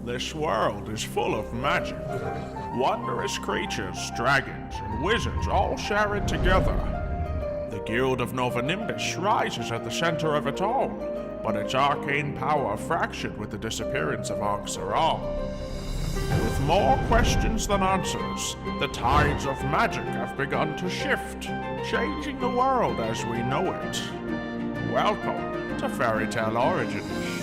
This world is full of magic. Wondrous creatures, dragons, and wizards all share it together. The Guild of Nova Nimbus rises at the center of it all, but its arcane power fractured with the disappearance of Ankh-Saral. With more questions than answers, the tides of magic have begun to shift, changing the world as we know it. Welcome to Fairy Tale Origins.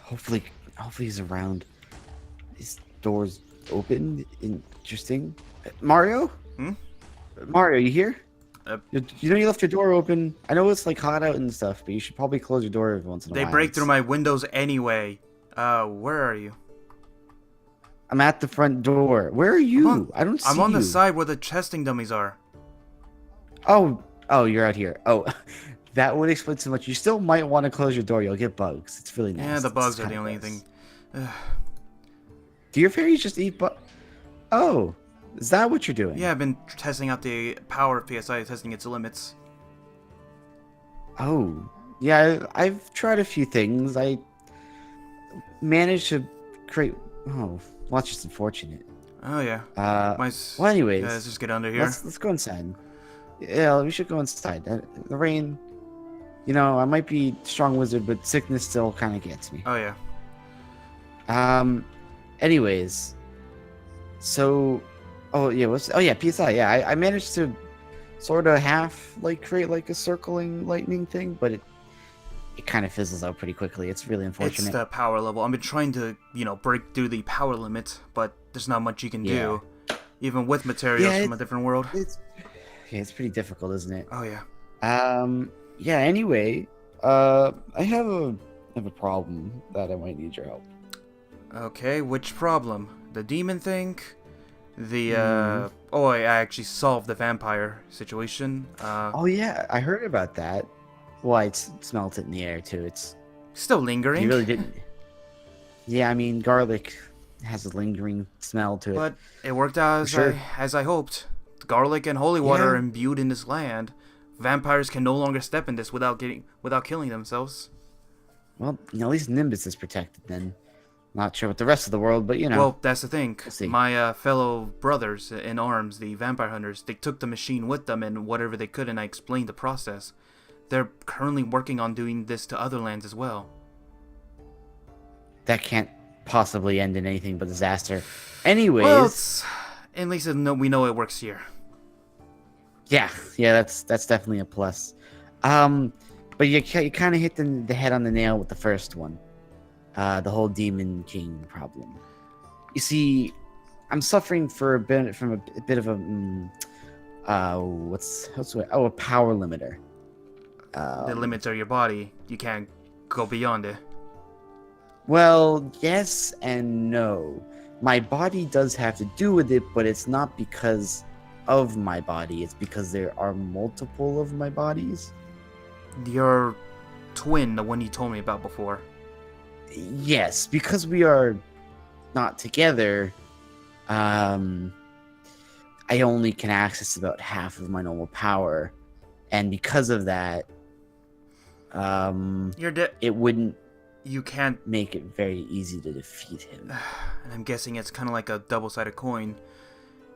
Hopefully he's around. His door's open. Interesting. Mario? Mario, you here? You know you left your door open. I know it's like hot out and stuff, but you should probably close your door every once in a while. They break through my windows anyway. Where are you? I'm at the front door. Where are you? I don't see you. I'm on the side where the testing dummies are. Oh, you're out here. Oh, that would explain so much. You still might want to close your door. You'll get bugs. It's really nice. Yeah, the bugs are the only thing. Do your fairies just eat bugs? Oh, is that what you're doing? Yeah, I've been testing out the power of PSI, testing its limits. Oh, yeah, I've tried a few things. I managed to create... Oh, well, that's just unfortunate. Oh, yeah. Well, anyways... let's just get under here. Let's go inside. Yeah, we should go inside. The rain... You know, I might be a strong wizard, but sickness still kind of gets me. Oh, yeah. Anyways... So... Oh, yeah, PSI, yeah. I managed to sort of create, like, a circling lightning thing, but it kind of fizzles out pretty quickly. It's really unfortunate. It's the power level. I've been trying to, break through the power limit, but there's not much you can do. Even with materials from a different world. It's pretty difficult, isn't it? Oh, yeah. Yeah, anyway, I have a problem that I might need your help. Okay, which problem? The demon thing? I actually solved the vampire situation. Oh, yeah, I heard about that. Well, I smelt it in the air, too. It's still lingering. You really didn't... Yeah, I mean, garlic has a lingering smell to it. But it worked out as I hoped. The garlic and holy water are imbued in this land. Vampires can no longer step in this without killing themselves. Well, at least Nimbus is protected then. Not sure what the rest of the world, but you know. Well, that's the thing. We'll see. My fellow brothers in arms, the vampire hunters, they took the machine with them and whatever they could, and I explained the process. They're currently working on doing this to other lands as well. That can't possibly end in anything but disaster. Anyways. Well, at least we know it works here. Yeah, that's definitely a plus. But you kind of hit the head on the nail with the first one. The whole Demon King problem. You see, I'm suffering from a bit of a a power limiter. The limits are your body. You can't go beyond it. Well, yes and no. My body does have to do with it, but it's not because of my body. It's because there are multiple of my bodies. Your twin, the one you told me about before. Yes, because we are not together, I only can access about half of my normal power, and because of that, it wouldn't. You can't make it very easy to defeat him. And I'm guessing it's kind of like a double-sided coin.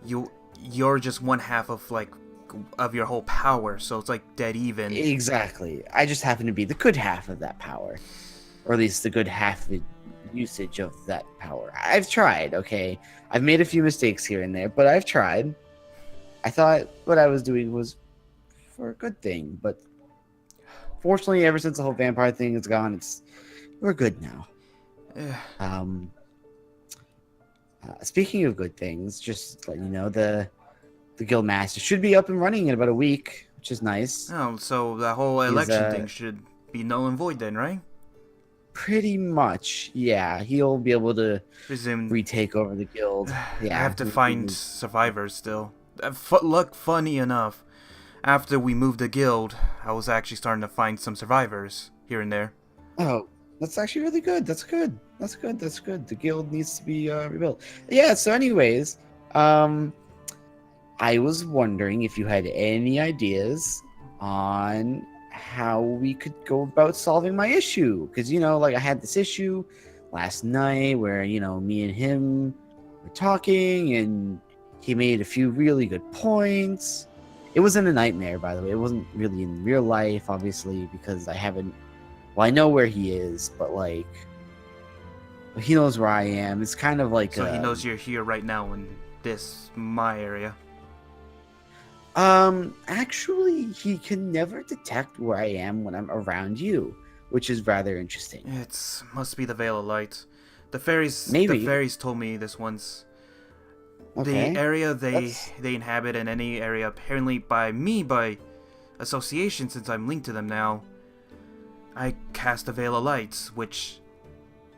You're just one half of your whole power, so it's like dead even. Exactly. I just happen to be the good half of that power. Or at least the good half of the usage of that power. I've tried, okay? I've made a few mistakes here and there, but I've tried. I thought what I was doing was for a good thing, but fortunately, ever since the whole vampire thing is gone, we're good now. Speaking of good things, just let you know, the guild master should be up and running in about a week, which is nice. Oh, so the whole election thing should be null and void then, right? Pretty much, yeah. He'll be able to retake over the guild. Yeah, I have to find survivors still. Funny enough, after we moved the guild, I was actually starting to find some survivors here and there. Oh, that's actually really good. That's good. The guild needs to be rebuilt. Yeah, so anyways, I was wondering if you had any ideas on how we could go about solving my issue. Because, like, I had this issue last night where, me and him were talking, and he made a few really good points. It wasn't a nightmare, by the way. It wasn't really in real life, obviously, because I know where he is, but, like, he knows where I am. It's kind of like So he knows you're here right now in my area. Actually, he can never detect where I am when I'm around you, which is rather interesting. It must be the Veil of Light. The fairies told me this once. Okay. The area they inhabit in any area, apparently by association, since I'm linked to them now, I cast a Veil of Light, which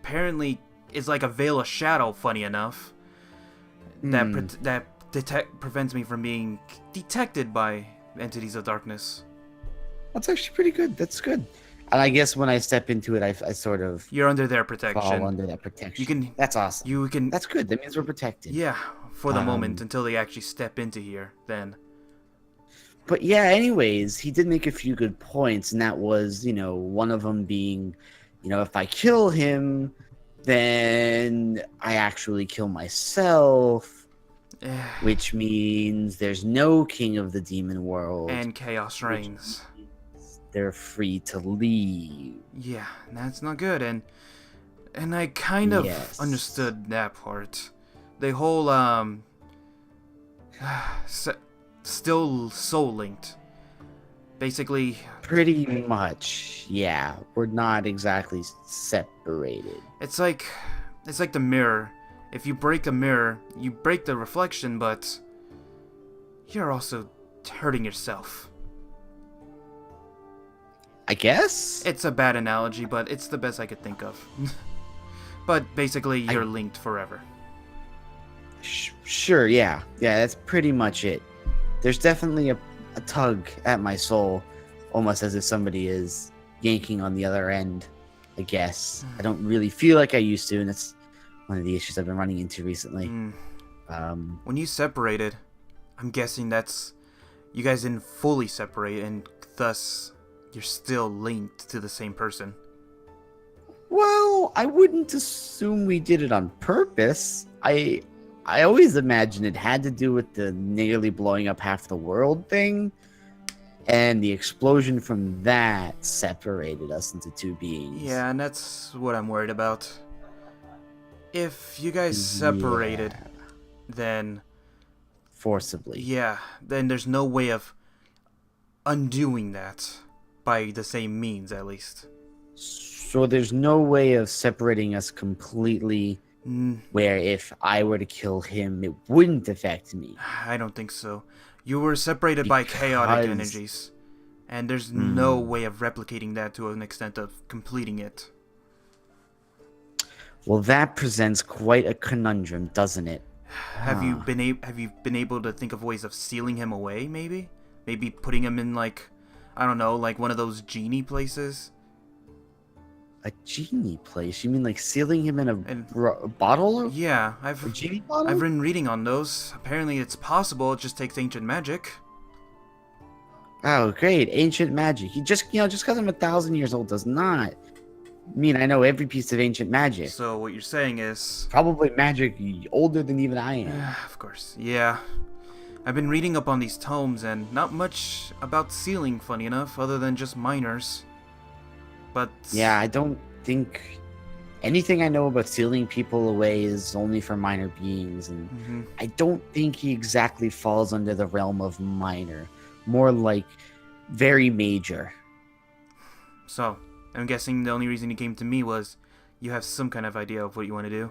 apparently is like a Veil of Shadow, funny enough, that prevents me from being detected by entities of darkness. That's actually pretty good. That's good. And I guess when I step into it, I sort of You're under their protection. fall under that protection. That's awesome. You can. That's good. That means we're protected. Yeah, for the moment, until they actually step into here, then. But yeah, anyways, he did make a few good points, and that was, one of them being, if I kill him, then I actually kill myself, which means there's no king of the demon world. And chaos reigns. They're free to leave. Yeah, that's not good, and I kind of Yes. understood that part. The whole, still soul linked. Basically, Pretty much, yeah. We're not exactly separated. it's like the mirror. If you break the mirror, you break the reflection, but you're also hurting yourself. I guess? It's a bad analogy, but it's the best I could think of. But basically, you're linked forever. Sure, yeah. Yeah, that's pretty much it. There's definitely a tug at my soul, almost as if somebody is yanking on the other end, I guess. I don't really feel like I used to, and that's one of the issues I've been running into recently. When you separated, I'm guessing you guys didn't fully separate, and thus you're still linked to the same person. Well, I wouldn't assume we did it on purpose. I always imagined it had to do with the nearly blowing up half the world thing, and the explosion from that separated us into two beings. Yeah, and that's what I'm worried about. If you guys separated, then Forcibly. yeah, then there's no way of undoing that by the same means, at least. So there's no way of separating us completely, where if I were to kill him, it wouldn't affect me. I don't think so. You were separated by chaotic energies, and there's no way of replicating that to an extent of completing it. Well, that presents quite a conundrum, doesn't it? Have you been able to think of ways of sealing him away? Maybe putting him in, like, I don't know, like one of those genie places. A genie place? You mean like sealing him in a bottle? Yeah, A genie bottle? I've been reading on those. Apparently, it's possible. It just takes ancient magic. Oh, great! Ancient magic. Just because I'm 1,000 years old does not mean I know every piece of ancient magic. So what you're saying is Probably magic older than even I am. Of course, yeah. I've been reading up on these tomes, and not much about sealing, funny enough, other than just minors. But Yeah, I don't think anything I know about sealing people away is only for minor beings, and I don't think he exactly falls under the realm of minor. More like very major. So, I'm guessing the only reason you came to me was you have some kind of idea of what you want to do.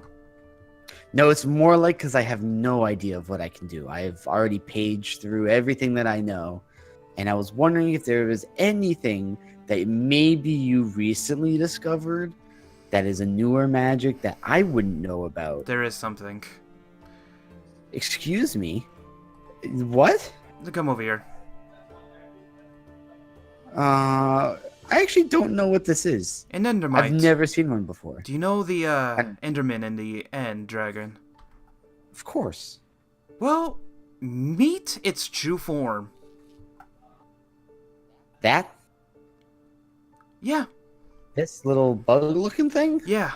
No, it's more like because I have no idea of what I can do. I've already paged through everything that I know, and I was wondering if there was anything that maybe you recently discovered that is a newer magic that I wouldn't know about. There is something. Excuse me? What? Come over here. I actually don't know what this is. An Endermite. I've never seen one before. Do you know the Enderman and the End Dragon? Of course. Well, meet its true form. That? Yeah, This little bug-looking thing? yeah.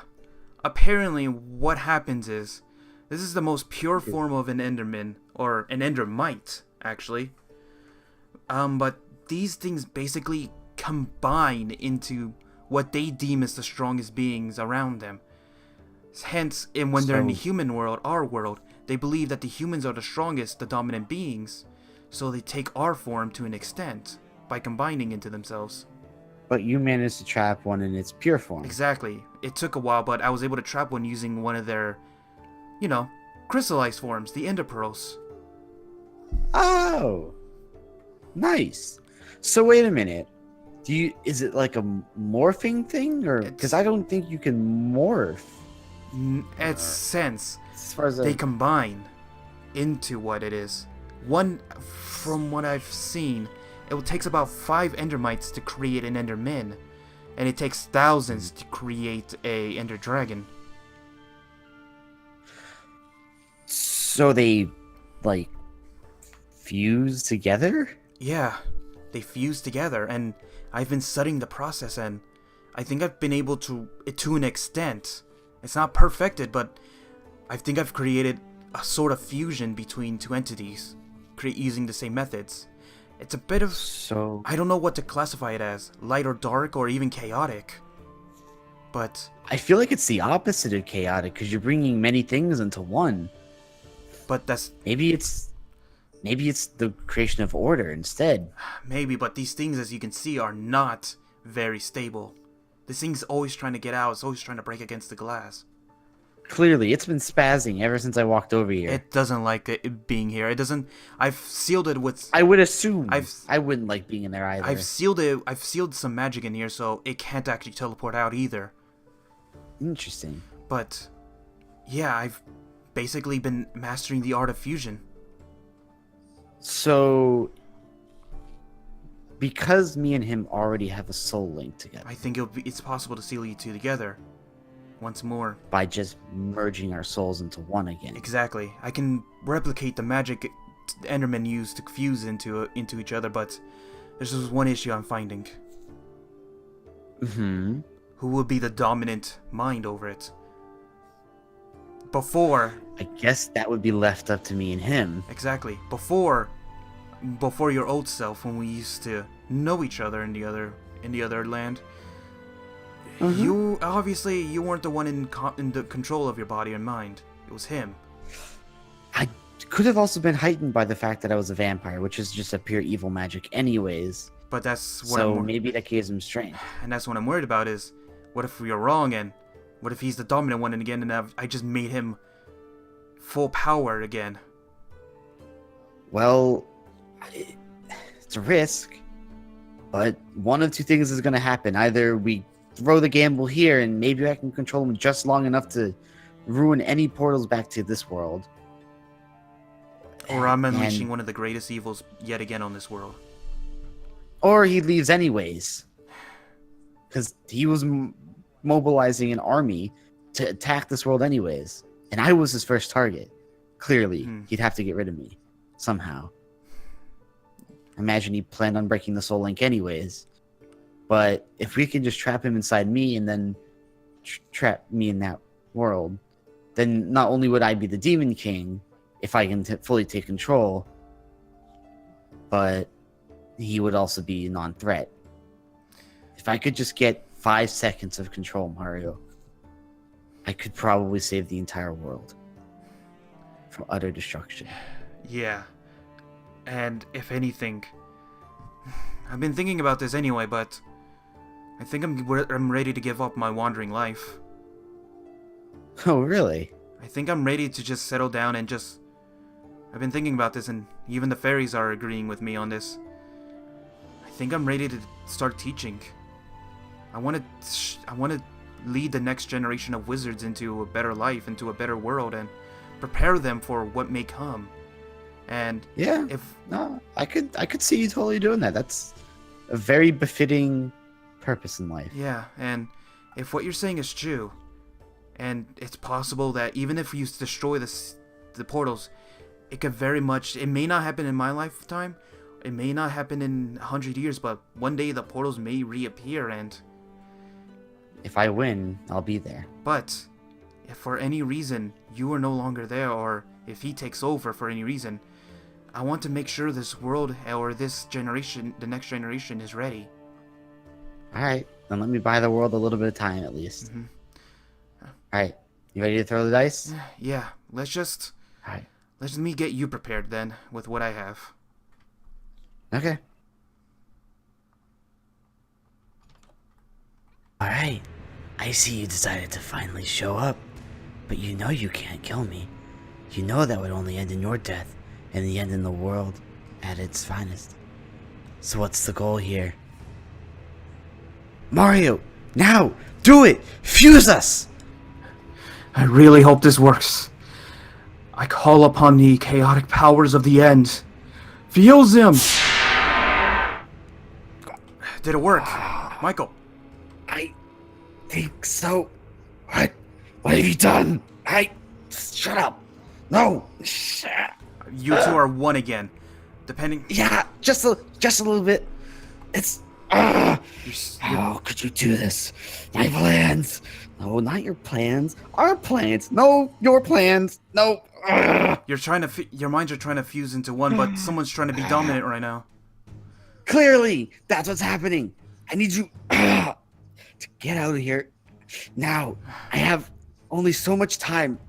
Apparently, what happens is, this is the most pure form of an Enderman, or an Endermite, actually. But these things basically combine into what they deem as the strongest beings around them. Hence, and when they're in the So- human world, our world, they believe that the humans are the strongest, the dominant beings, so they take our form to an extent by combining into themselves. But you managed to trap one in its pure form. Exactly. It took a while, but I was able to trap one using one of their, crystallized forms, the Ender Pearls. Oh, nice. So wait a minute. Is it like a morphing thing, or because I don't think you can morph Its sense, as far as they combine into what it is. One, from what I've seen, it takes about 5 Endermites to create an Enderman, and it takes thousands to create a Ender Dragon. So they like fuse together? Yeah, they fuse together, and I've been studying the process, and I think I've been able to an extent. It's not perfected, but I think I've created a sort of fusion between two entities, using the same methods. It's a bit of... So I don't know what to classify it as, light or dark or even chaotic. But I feel like it's the opposite of chaotic because you're bringing many things into one. that's Maybe it's the creation of order instead. maybe, but these things, as you can see, are not very stable. This thing's always trying to get out, it's always trying to break against the glass. Clearly, it's been spazzing ever since I walked over here. It doesn't like it being here. It doesn't. I've sealed it with. I would assume I've- I wouldn't like being in there either. I've sealed it. I've sealed some magic in here, so it can't actually teleport out either. Interesting. But yeah, I've basically been mastering the art of fusion. So, because me and him already have a soul link together I think it's possible to seal you two together once more. by just merging our souls into one again. Exactly. I can replicate the magic Endermen use to fuse into each other, but there's just one issue I'm finding. Hmm. Who will be the dominant mind over it? Before, I guess that would be left up to me and him. exactly. Before your old self, when we used to know each other in the other land, Mhm. you weren't the one in the control of your body and mind. It was him. I could have also been heightened by the fact that I was a vampire, which is just a pure evil magic anyways. But that's what So maybe that gives him strength. and that's what I'm worried about is, what if we are wrong, and what if he's the dominant one, and again, and I just made him full power again? Well, it's a risk, but one of two things is going to happen. Either we throw the gamble here, and maybe I can control him just long enough to ruin any portals back to this world. Or I'm unleashing And- one of the greatest evils yet again on this world. Or he leaves anyways. Because he was mobilizing an army to attack this world anyways. And I was his first target. Clearly, Hmm. he'd have to get rid of me. Somehow. Imagine he planned on breaking the soul link anyways. But if we can just trap him inside me and then trap me in that world, then not only would I be the Demon King, if I can fully take control, but he would also be a non-threat. If I could just get 5 seconds of control, Mario, I could probably save the entire world from utter destruction. Yeah. And if anything, I've been thinking about this anyway, but I think I'm ready to give up my wandering life. Oh, really? I think I'm ready to just settle down and just... I've been thinking about this, and even the fairies are agreeing with me on this. I think I'm ready to start teaching. I want to lead the next generation of wizards into a better life, into a better world, and prepare them for what may come. And Yeah. if No, I could see you totally doing that. That's a very befitting purpose in life. yeah, and if what you're saying is true, and it's possible that even if you destroy the portals, it could very much, it may not happen in my lifetime, it may not happen in 100 years, but one day the portals may reappear, and If I win, I'll be there. But if for any reason you are no longer there, or if he takes over for any reason, I want to make sure this world or this generation, the next generation, is ready. All right, then let me buy the world a little bit of time at least. Mhm. All right, you ready to throw the dice? Yeah, let's just All right. let me get you prepared then with what I have. Okay. All right. I see you decided to finally show up, but you know you can't kill me. You know that would only end in your death and the end in the world at its finest. So what's the goal here? Mario, now, do it! Fuse us! I really hope this works. I call upon the chaotic powers of the end. Fuse him! Did it work? Michael. I think so. What? What have you done? Shut up. No. You two are one again. Depending... Yeah, just a little bit. It's. How could you do this? My plans. No, not your plans. Our plans. No, your plans. No. You're trying to... your minds are trying to fuse into one, but someone's trying to be dominant right now. Clearly, that's what's happening. I need you to get out of here now. I have only so much time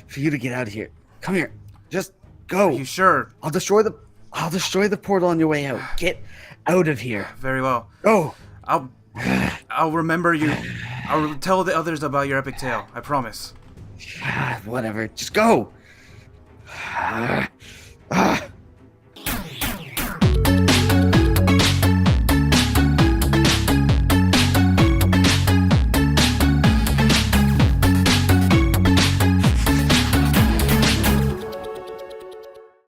for you to get out of here. Come here. Just go. Are you sure? I'll destroy the portal on your way out. Get out of here. Very well. Go. I'll remember you. I'll tell the others about your epic tale. I promise. Whatever. Just go.